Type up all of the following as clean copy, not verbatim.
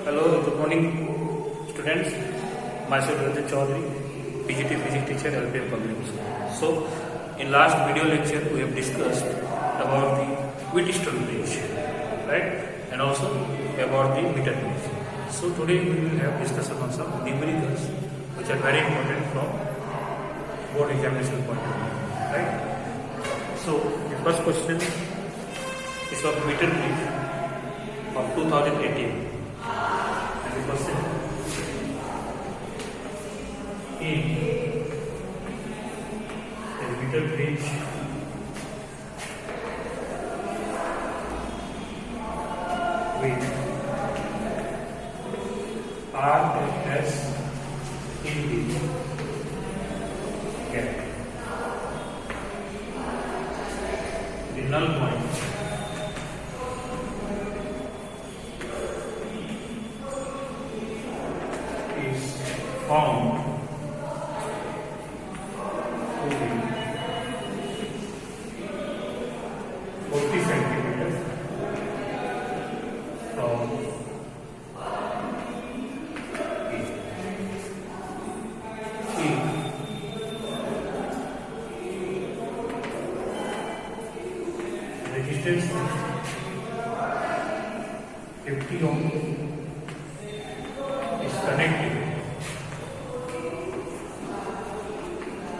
Hello, good morning, students. Myself Ranjit Chaudhary, PGT Physics teacher, LPM Public School. So, in last video lecture, we have discussed about the Wheatstone bridge, right, and also about the meter bridge. So today we will have discussion on some numericals, which are very important from board examination point of view, right? So the first question is of meter bridge of 2018. And the question in a meter bridge with R and S in the gap. The null point is found to be 40 centimeters from resistance 50 ohm is connected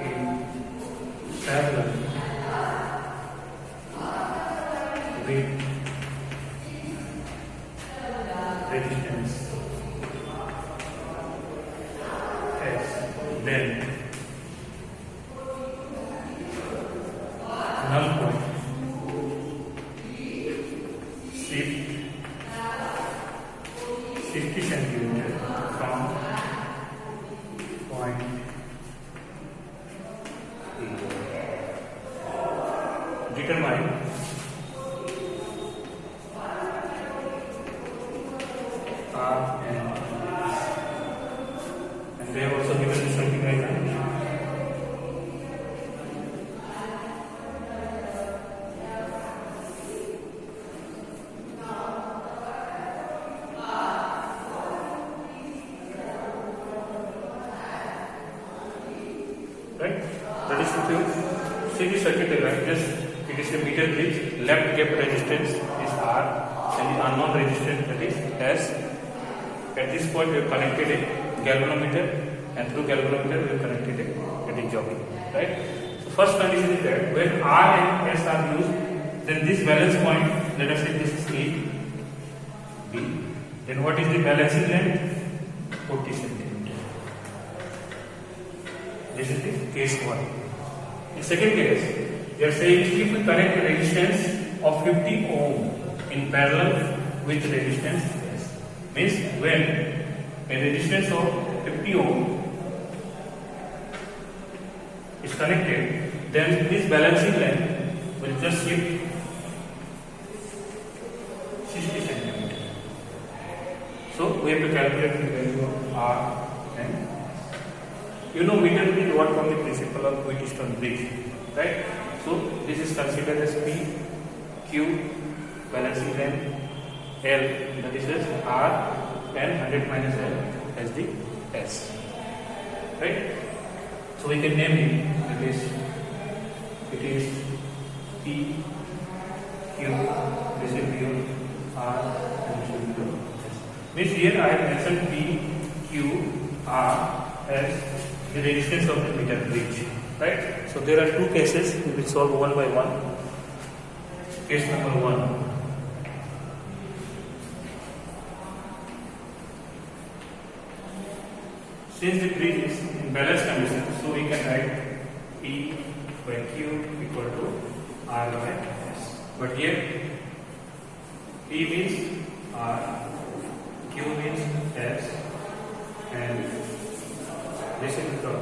in parallel with resistance S, then null point shift 60 centimeter from point A. Determine R and they have also given the circuit diagram. Right? That is if you see the circuit diagram, it is a meter bridge, left gap resistance is R and the unknown resistance, that is S. At this point we have connected a galvanometer, and through galvanometer we have connected a jockey. Right? So first condition is that when R and S are used, then this balance point, let us say this is A, B, then what is the balancing length? 40 centimeter. This is the case 1. In second case, they are saying if we connect a resistance of 50 ohm in parallel with resistance S, means when a resistance of 50 ohm is connected, then this balancing length will just shift 60 centimeter. So we have to calculate the value of R and you know meter bridge work from the principle of Wheatstone bridge, right? So this is considered as P, Q, balancing length, L, that is as R, and 100 minus L as the S, right? So we can name it, it is P, Q, this will be R, and this will be S. Means here I have mentioned P, Q, R as the resistance of the meter bridge, right? So there are two cases, we will solve one by one. Case number 1. Since the bridge is in balance condition, so we can write P by Q equal to R by S. But here P means R, Q means S, and this is the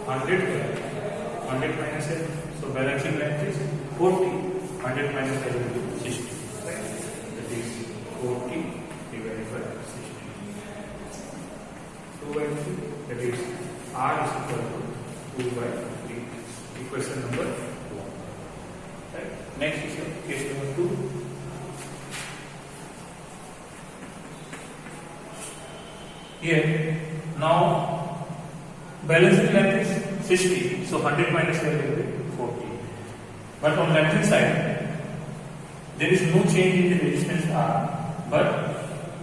100 minus L. So balancing length is 40. 100 minus L will be 60. Right? That is 40 divided by 60. 2 by 3. That is R is equal to 2 by 3. Equation number 1. Right? Next is case number 2. Here, now balancing length is 60, so 100 minus 12 will be 40. But on left hand side, there is no change in the resistance R, but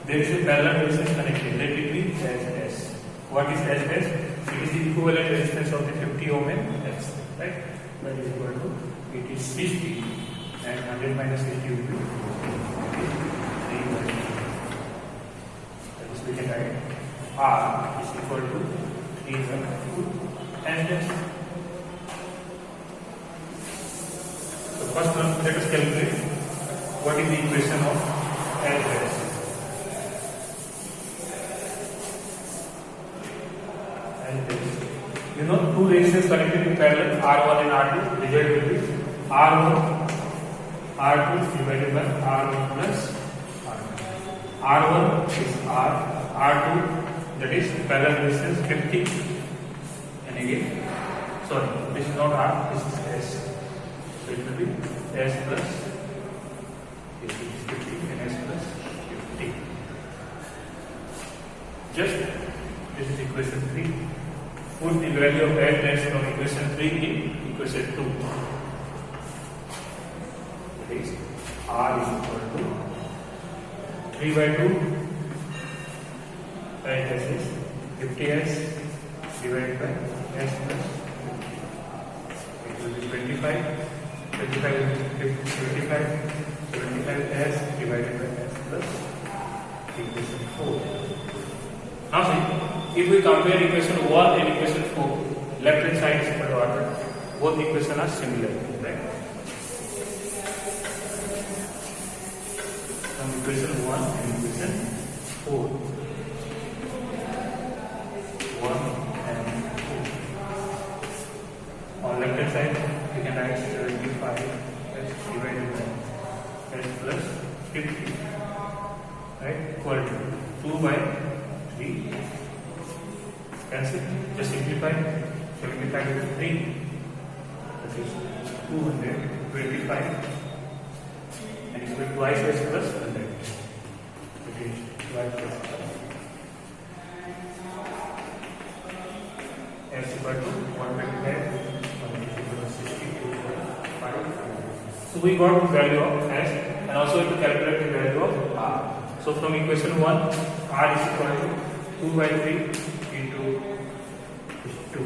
there is a parallel resistance connected. Let it be as S. What is S? It is the equivalent resistance of the 50 ohm and S, right? That is equal to, it is 60 and 100 minus 60 will be 3 by 3. That is, we can write R is equal to 3 by 2 and S. So first one, let us calculate what is the equation of L. You know, two resistors connected in parallel, R1 and R2. Result will be R1, R2 divided by R1 plus R2. R1 is R, R2 that is parallel resistance 50, and again, sorry, this is not R, this is S. So it will be S plus, this is 50 and S plus 50. Just, this is equation 3. Put the value of L dash from equation 3 in equation 2. That is, R is equal to 3 by 2. L dash is 50S divided by S plus 50. It will be 25. 25 will be 25. 75S divided by S plus equation 4. Now see, if we compare equation 1 and equation 4, left hand side is equal to R, both equations are similar, right? From equation 1 and equation 4. 1 and 4. On left hand side, we can write 75 S divided by S plus 50, right? Equal to 2 by 3. Cancel, just simplify. 75 into 3, that is 225, and it will be twice S plus 100. It is twice S plus S equal to 125, 1 is equal to 62.5. So we got the value of S, and also to calculate the value of R. So from equation 1, R is equal to 2 by 3 into 2,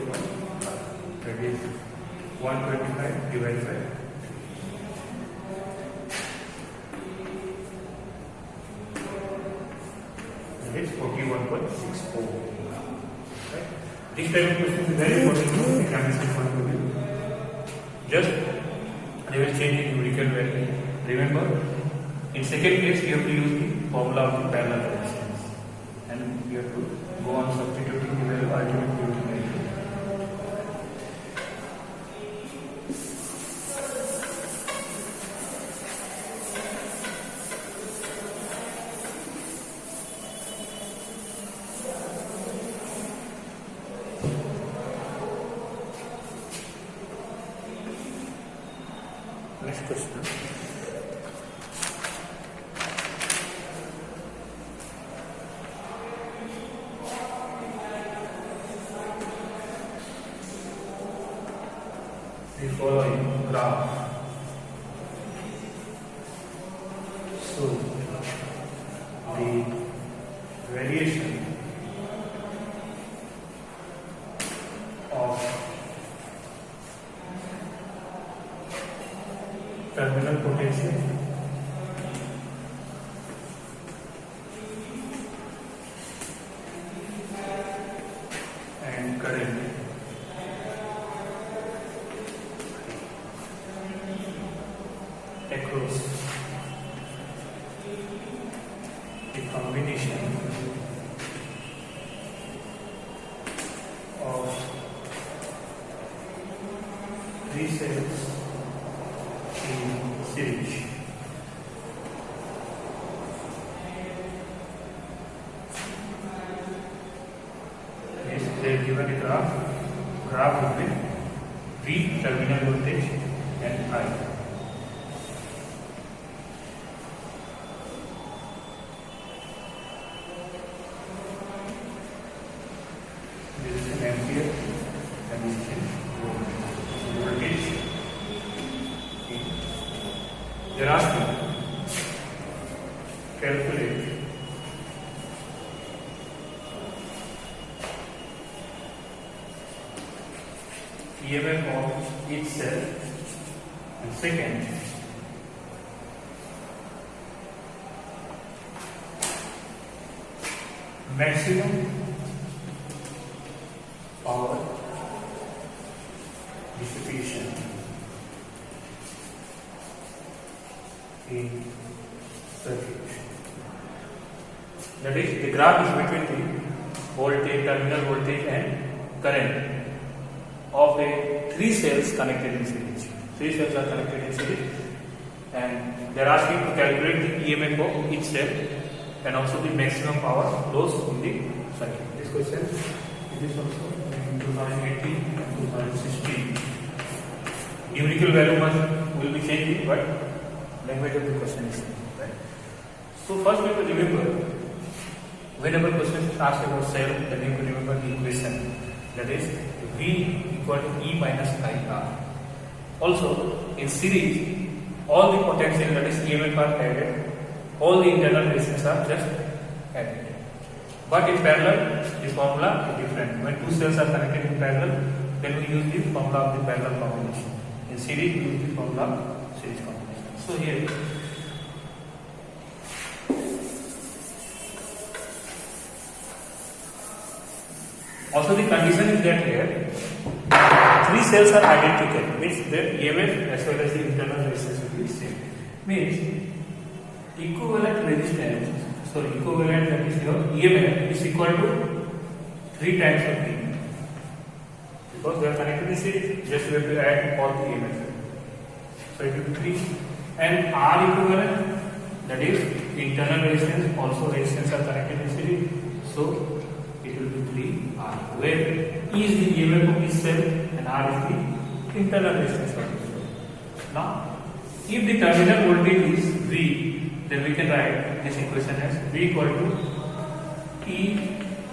that is 125 divided by that is 41.64. Right? This type of question is very important to examination point of view. Just they will change the numerical value. Remember, in second case you have to use the formula of the parallel resistance, and you have to go on substituting the value ultimately using value. Next question. The following graph. So the variation of terminal potential and current across the combination of three cells in series. Yes, they are given a graph will be V terminal voltage and I. calculate EMF of each cell, and second, maximum power dissipation in circuit. That is, the graph is between the voltage, terminal voltage and current of a 3 cells connected in series. 3 cells are connected in series, and they are asking to calculate the EMF of each cell and also the maximum power loss in the circuit. This question is also in 2018 and 2016. Numerical value will be changing, but language of the question is same. Right? So first we will remember, whenever question is asked about cell, then you will remember the equation, that is V equal to E minus IR. Also in series, all the potential, that is EMF, are added. All the internal resistance are just added. But in parallel, the formula is different. When 2 cells are connected in parallel, then we use the formula of the parallel combination. In series, we use the formula of series combination. So here, also the condition is that here 3 cells are identical, means their EMF as well as the internal resistance will be same. Means equivalent resistance, equivalent, that is your EMF, is equal to 3 times of V. Because they are connected in series, just we have to add all the EMF. So it will be 3. And R equivalent, that is internal resistance, also resistance are connected in series. So it will be 3R, where E is the EMF of each cell and R is the internal resistance of each cell. Now, if the terminal voltage is V, then we can write this equation as V equal to E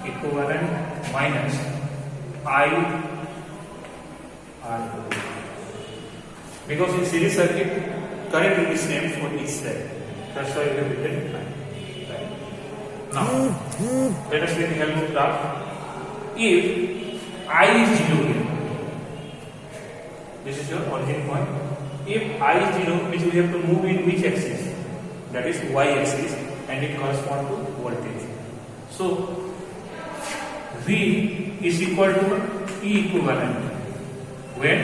equivalent minus I R. Because in series circuit, current will be same for each cell. That's why we have written right. Now, let us take the help of graph. If I is 0 here, this is your origin point. If I is 0, means we have to move in which axis? That is y axis, and it corresponds to voltage. So V is equal to E equivalent when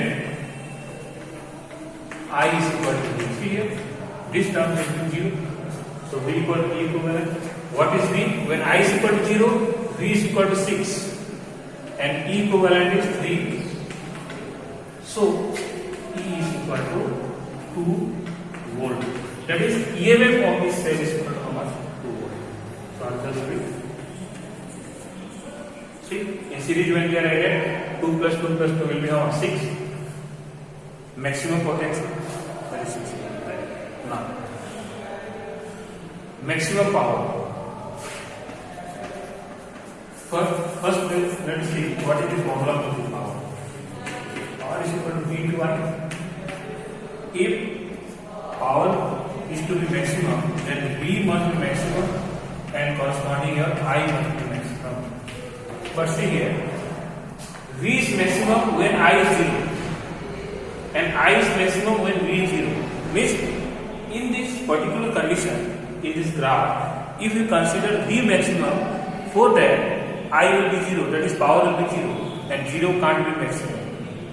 I is equal to V. See here, this term is 0. So V equal to E equivalent. What is V? When I is equal to 0, V is equal to 6, and E equivalent is 3. So E is equal to 2 volt. That is EMF of this cell is equal to how much? 2 volt. So answer will be, see, in series when we are added, 2 plus 2 plus 2 will be how much? 6. Maximum potential, that is 6. Right. Now, maximum power. First let us see what is the formula of the power. Power is equal to V into I. If power is to be maximum, then V must be maximum and corresponding here I must be maximum. But see here, V is maximum when I is 0 and I is maximum when V is 0. Means in this particular condition, in this graph, if you consider V maximum, for that I will be 0, that is power will be 0, and 0 can't be maximum.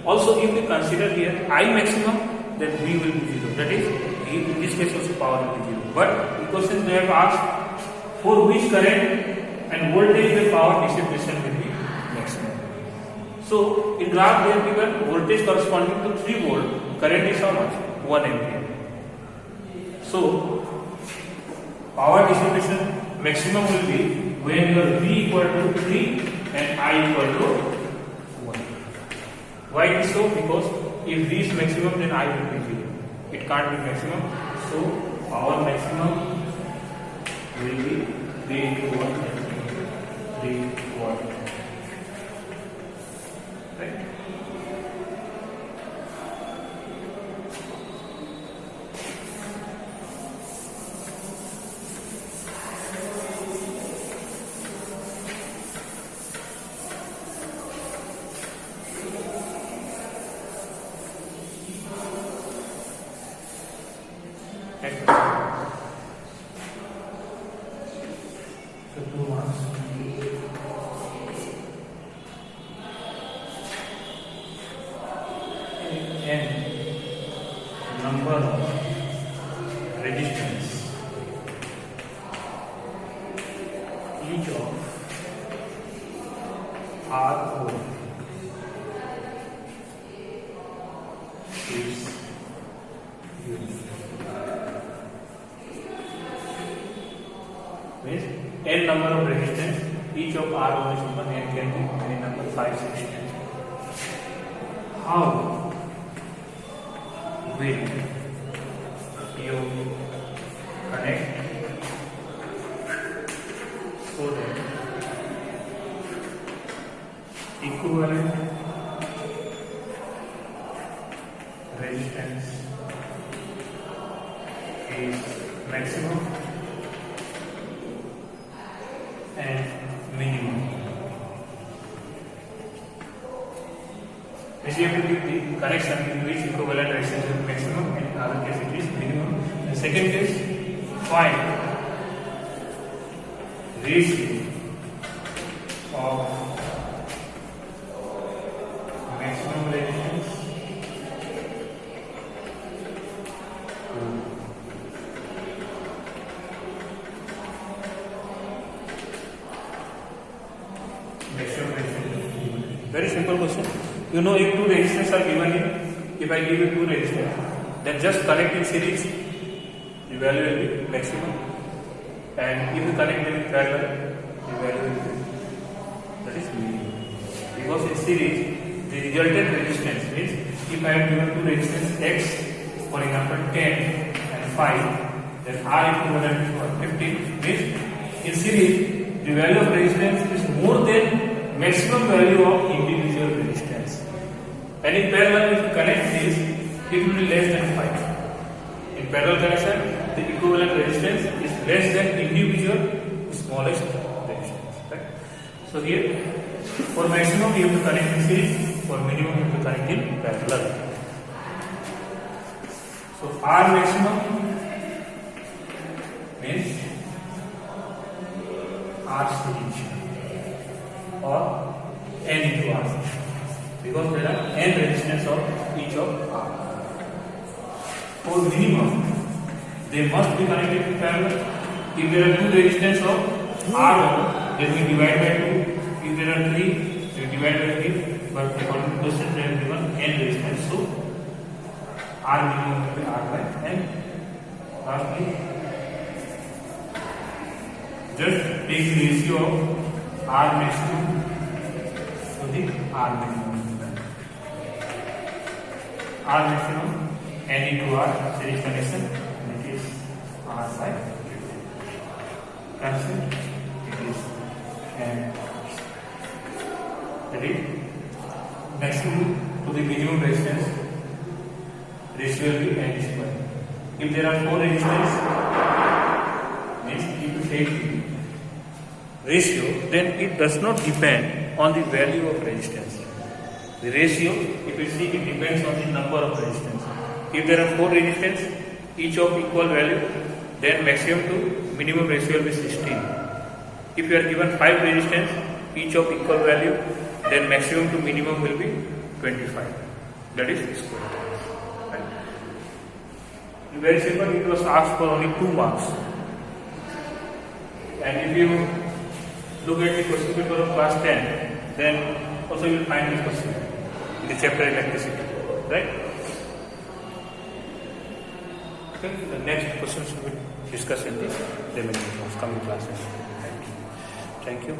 Also if we consider here I maximum, then V will be 0, that is in this case also power will be 0. But the question they have asked, for which current and voltage the power dissipation will be maximum. So in graph they have given voltage corresponding to 3 volt, current is how much? 1 ampere. So power dissipation maximum will be when your V equal to 3 and I equal to 1. Why it is so? Because if V is maximum, then I will be 0. It can't be maximum. So power maximum will be 3 into 1, 3 watt. Right? each of R0 is unique. Means n number of resistance, each of R1 is human, n can be any number 5, 6, 10. How will you connect so that equivalent resistance is maximum and minimum? As you have to give the connection in which equivalent resistance is maximum, and in other case it is minimum. In the second case, find ratio of maximum resistance to maximum resistance. Very simple question. You know, if two resistors are given in, if I give you two resistors, then just connect in series, the value will be maximum. And if you connect them in parallel, the value will be, that is minimum. Because in series, the resultant resistance is, if I have given two resistors X, for example 10 and 5, then R equivalent is 15, means in series, the value of resistance is more than maximum value of individual resistance. And in parallel, if you connect this, it will be less than 5. In parallel connection, the equivalent resistance is less than individual smallest resistance. Right? So here, for maximum you have to connect in series, for minimum you have to connect in parallel. So R maximum means R series or N into R, because there are N resistance of each of R. For minimum, they must be connected in parallel. If there are two resistance of R1, then we divide by 2. If there are 3, we divide by 3. But according to question, they have given N resistance, so R minimum will be R by N. Lastly, just take the ratio of R maximum to the R minimum. R maximum N into R series connection, and it is R by 50. Cancel, it is N. Ready? Maximum to the minimum resistance, ratio will be N square. If there are 4 resistors, means if you take ratio, then it does not depend on the value of resistance. The ratio, if you see, it depends on the number of resistance. If there are 4 resistance, each of equal value, then maximum to minimum ratio will be 16. If you are given 5 resistance, each of equal value, then maximum to minimum will be 25. That is square. Right? Very simple, it was asked for only 2 marks. And if you look at the question paper of class 10, then also you will find this question in the chapter electricity. Right? Okay, the next questions we will discuss in the remaining class, coming classes. Thank you.